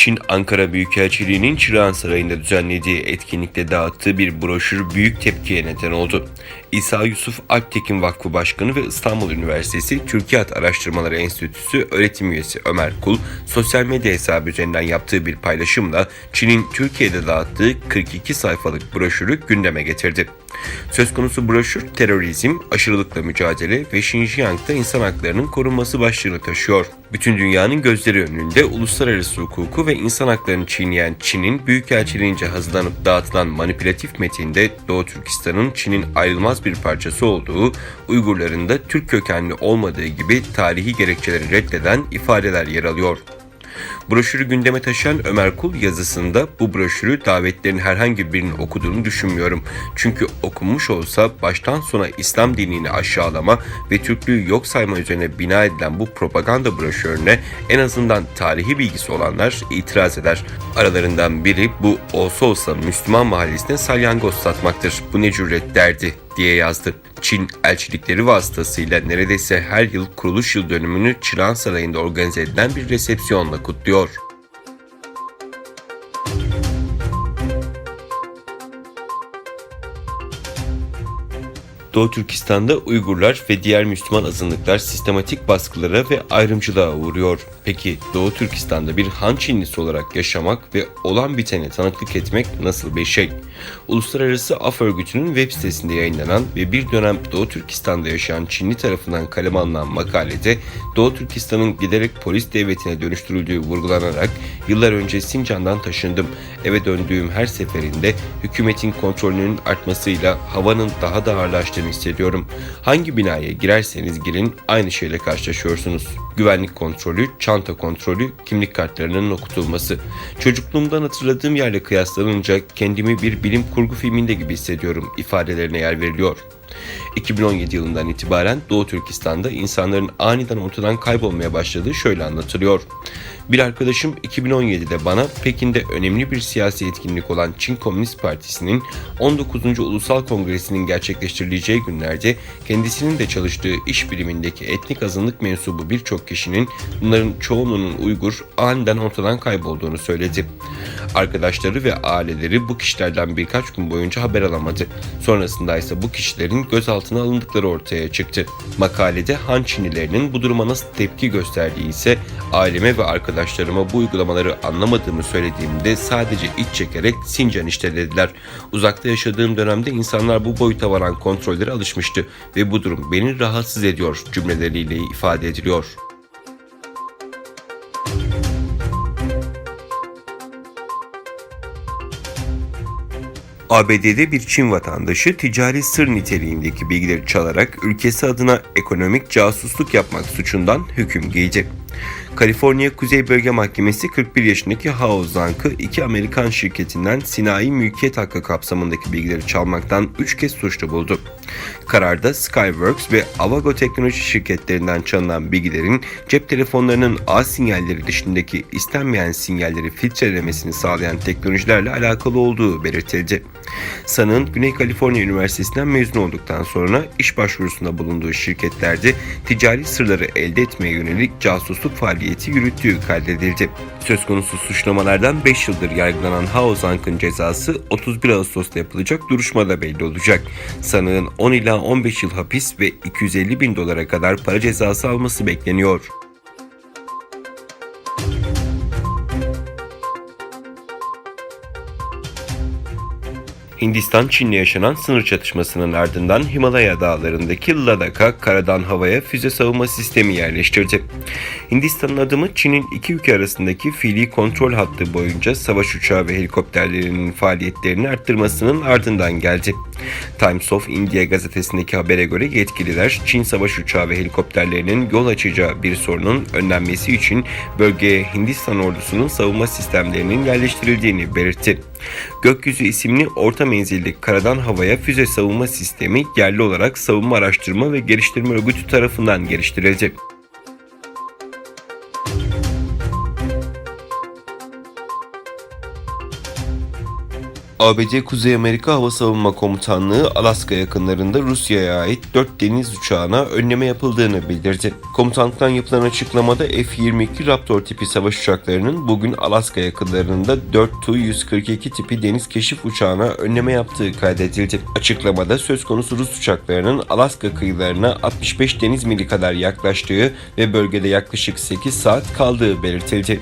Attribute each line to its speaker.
Speaker 1: Çin Ankara Büyükelçiliği'nin Çırağan Sarayı'nda düzenlediği etkinlikte dağıttığı bir broşür büyük tepkiye neden oldu. İsa Yusuf Alptekin Vakfı Başkanı ve İstanbul Üniversitesi Türkiyat Araştırmaları Enstitüsü öğretim üyesi Ömer Kul, sosyal medya hesabı üzerinden yaptığı bir paylaşımla Çin'in Türkiye'de dağıttığı 42 sayfalık broşürü gündeme getirdi. Söz konusu broşür, terörizm, aşırılıkla mücadele ve Xinjiang'da insan haklarının korunması başlığını taşıyor. Bütün dünyanın gözleri önünde uluslararası hukuku ve insan haklarını çiğneyen Çin'in Büyükelçiliğince hazırlanıp dağıtılan manipülatif metinde Doğu Türkistan'ın Çin'in ayrılmaz bir parçası olduğu, Uygurların da Türk kökenli olmadığı gibi tarihi gerekçeleri reddeden ifadeler yer alıyor. Broşürü gündeme taşıyan Ömer Kul yazısında bu broşürü davetlerin herhangi birinin okuduğunu düşünmüyorum. Çünkü okunmuş olsa baştan sona İslam dinini aşağılama ve Türklüğü yok sayma üzerine bina edilen bu propaganda broşürüne en azından tarihi bilgisi olanlar itiraz eder. Aralarından biri bu olsa Müslüman mahallesine salyangoz satmaktır. Bu ne cüret derdi diye yazdı. Çin elçilikleri vasıtasıyla neredeyse her yıl kuruluş yıl dönümünü Çırağan Sarayı'nda organize edilen bir resepsiyonla kutluyor. Doğu Türkistan'da Uygurlar ve diğer Müslüman azınlıklar sistematik baskılara ve ayrımcılığa uğruyor. Peki Doğu Türkistan'da bir Han Çinlisi olarak yaşamak ve olan bitene tanıklık etmek nasıl bir şey? Uluslararası Af Örgütü'nün web sitesinde yayınlanan ve bir dönem Doğu Türkistan'da yaşayan Çinli tarafından kaleme alınan makalede Doğu Türkistan'ın giderek polis devletine dönüştürüldüğü vurgulanarak yıllar önce Sincan'dan taşındım. Eve döndüğüm her seferinde hükümetin kontrolünün artmasıyla havanın daha da ağırlaştığını hissediyorum. Hangi binaya girerseniz girin aynı şeyle karşılaşıyorsunuz. Güvenlik kontrolü, çanta kontrolü, kimlik kartlarının okutulması. Çocukluğumdan hatırladığım yerle kıyaslanınca kendimi bir bilim kurgu filminde gibi hissediyorum ifadelerine yer veriliyor. 2017 yılından itibaren Doğu Türkistan'da insanların aniden ortadan kaybolmaya başladığı şöyle anlatılıyor. Bir arkadaşım 2017'de bana Pekin'de önemli bir siyasi etkinlik olan Çin Komünist Partisi'nin 19. Ulusal Kongresi'nin gerçekleştirileceği günlerde kendisinin de çalıştığı iş birimindeki etnik azınlık mensubu birçok kişinin, bunların çoğunluğunun Uygur, aniden ortadan kaybolduğunu söyledi. Arkadaşları ve aileleri bu kişilerden birkaç gün boyunca haber alamadı. Sonrasında ise bu kişilerin gözaltına alındıkları ortaya çıktı. Makalede Han Çinlilerinin bu duruma nasıl tepki gösterdiği ise aileme ve arkadaşlarıma bu uygulamaları anlamadığımı söylediğimde sadece iç çekerek Sincan işte dediler. Uzakta yaşadığım dönemde insanlar bu boyuta varan kontrollere alışmıştı ve bu durum beni rahatsız ediyor cümleleriyle ifade ediliyor. ABD'de bir Çin vatandaşı ticari sır niteliğindeki bilgileri çalarak ülkesi adına ekonomik casusluk yapmak suçundan hüküm giydi. Kaliforniya Kuzey Bölge Mahkemesi 41 yaşındaki Hao Zhang'ı iki Amerikan şirketinden sinayi mülkiyet hakkı kapsamındaki bilgileri çalmaktan 3 kez suçlu buldu. Kararda Skyworks ve Avago teknoloji şirketlerinden çalınan bilgilerin cep telefonlarının ağ sinyalleri dışındaki istenmeyen sinyalleri filtrelemesini sağlayan teknolojilerle alakalı olduğu belirtildi. Sanığın Güney Kaliforniya Üniversitesi'nden mezun olduktan sonra iş başvurusunda bulunduğu şirketlerde ticari sırları elde etmeye yönelik casusluk faaliyeti yürüttüğü kaydedildi. Söz konusu suçlamalardan 5 yıldır yargılanan Hao Zhang'ın cezası 31 Ağustos'ta yapılacak duruşmada belli olacak. Sanığın 10 ila 15 yıl hapis ve 250 bin dolara kadar para cezası alması bekleniyor. Hindistan-Çin'le yaşanan sınır çatışmasının ardından Himalaya dağlarındaki Ladak'a karadan havaya füze savunma sistemi yerleştirdi. Hindistan'ın adımı Çin'in iki ülke arasındaki fiili kontrol hattı boyunca savaş uçağı ve helikopterlerinin faaliyetlerini arttırmasının ardından geldi. Times of India gazetesindeki habere göre yetkililer Çin savaş uçağı ve helikopterlerinin yol açacağı bir sorunun önlenmesi için bölgeye Hindistan ordusunun savunma sistemlerinin yerleştirildiğini belirtti. Gökyüzü isimli orta menzilli karadan havaya füze savunma sistemi yerli olarak Savunma Araştırma ve Geliştirme Örgütü tarafından geliştirildi. ABD Kuzey Amerika Hava Savunma Komutanlığı Alaska yakınlarında Rusya'ya ait 4 deniz uçağına önleme yapıldığını bildirdi. Komutanlıktan yapılan açıklamada F-22 Raptor tipi savaş uçaklarının bugün Alaska yakınlarında 4 Tu-142 tipi deniz keşif uçağına önleme yaptığı kaydedildi. Açıklamada söz konusu Rus uçaklarının Alaska kıyılarına 65 deniz mili kadar yaklaştığı ve bölgede yaklaşık 8 saat kaldığı belirtildi.